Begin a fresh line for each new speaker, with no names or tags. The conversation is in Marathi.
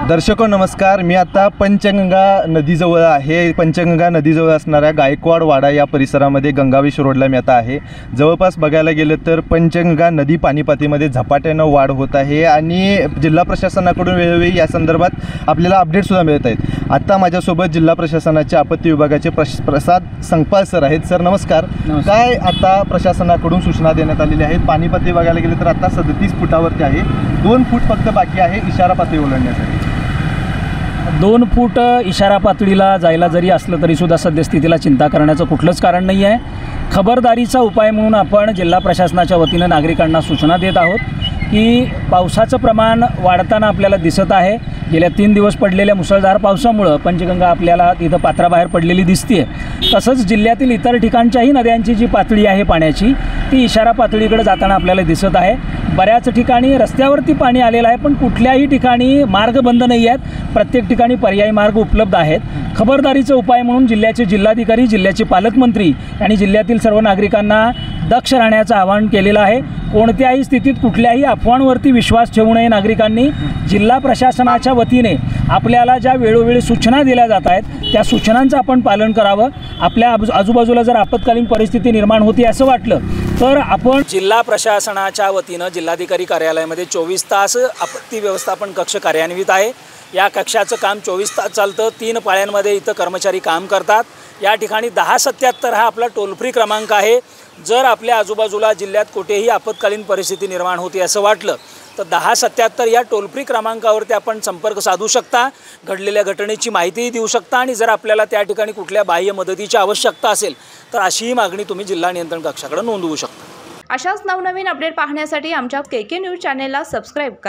दर्शको नमस्कार. मी आता पंचगंगा नदीजवळ आहे. पंचगंगा नदीजवळ असणाऱ्या गायकवाड वाडा या परिसरामध्ये गंगावेश रोडला मी आता आहे. जवळपास बघायला गेलं तर पंचगंगा नदी पाणीपातीमध्ये झपाट्यानं वाढ होत आहे आणि जिल्हा प्रशासनाकडून वेळोवेळी या संदर्भात आपल्याला अपडेटसुद्धा मिळत आहेत. आता माझ्यासोबत जिल्हा प्रशासनाचे आपत्ती विभागाचे प्रसाद संकपाळ सर आहेत. सर नमस्कार. काय आता प्रशासनाकडून सूचना देण्यात आलेल्या आहेत? पाणीपातळी बघायला गेलं तर आता 37 फुटावरती आहे. 2 फूट फक्त बाकी आहे इशारा पातळी ओलांडण्यासाठी.
2 फूट इशारा पातळीला जायला जरी असलं तरीसुद्धा सद्यस्थितीला चिंता करण्याचं कुठलंच कारण नाही आहे. खबरदारीचा उपाय म्हणून आपण जिल्हा प्रशासनाच्या वतीनं नागरिकांना सूचना देत आहोत की पावसाचं प्रमाण वाढताना आपल्याला दिसत आहे. गेल्या 3 दिवस पडलेल्या मुसळधार पावसामुळं पंचगंगा आपल्याला तिथं पात्राबाहेर पडलेली दिसते. तसंच जिल्ह्यातील इतर ठिकाणच्याही नद्यांची जी पातळी आहे पाण्याची ती इशारा पातळीकडे जाताना आपल्याला दिसत आहे. बऱ्याच ठिकाणी रस्त्यावरती पाणी आलेलं आहे, पण कुठल्याही ठिकाणी मार्ग बंद नाही आहेत. प्रत्येक ठिकाणी पर्यायी मार्ग उपलब्ध आहेत. खबरदारीचा उपाय म्हणून जिल्ह्याचे जिल्हाधिकारी, जिल्ह्याचे पालकमंत्री आणि जिल्ह्यातील सर्व नागरिकांना दक्ष राहण्याचं आवाहन केलेलं आहे. कोणत्याही स्थितीत कुठल्याही अफवांवरती विश्वास ठेवू नये. नागरिकांनी जिल्हा प्रशासनाच्या वतीने आपल्याला ज्या वेळोवेळी सूचना दिल्या जात आहेत त्या सूचनांचं आपण पालन करावं. आपल्या आजूबाजूला जर आपत्कालीन परिस्थिती निर्माण होती असं वाटलं तर आपण जिल्हा प्रशासनाच्या वतीनं जिल्हाधिकारी कार्यालयामध्ये 24 तास आपत्ती व्यवस्थापन कक्ष कार्यान्वित आहे. या कक्षाचं काम 24 तास चालतं. 3 पाळ्यांमध्ये इथं कर्मचारी काम करतात. या ठिकाणी 1077 हा आपला टोल फ्री क्रमांक आहे. जर आपल्या आजूबाजूला जिल्ह्यात कुठेही आपत्कालीन परिस्थिती निर्माण होती असं वाटलं तर 1077 या टोल फ्री क्रमांकावरती आपण संपर्क साधू शकता. घडलेल्या घटनेची माहितीही देऊ शकता आणि जर आपल्याला त्या ठिकाणी कुठल्या बाह्य मदतीची आवश्यकता असेल तर अशीही मागणी तुम्ही जिल्हा नियंत्रण कक्षाकडे नोंदवू शकता.
अशाच नवनवीन अपडेट पाहण्यासाठी आमच्या KK न्यूज चॅनेलला सबस्क्राईब करा.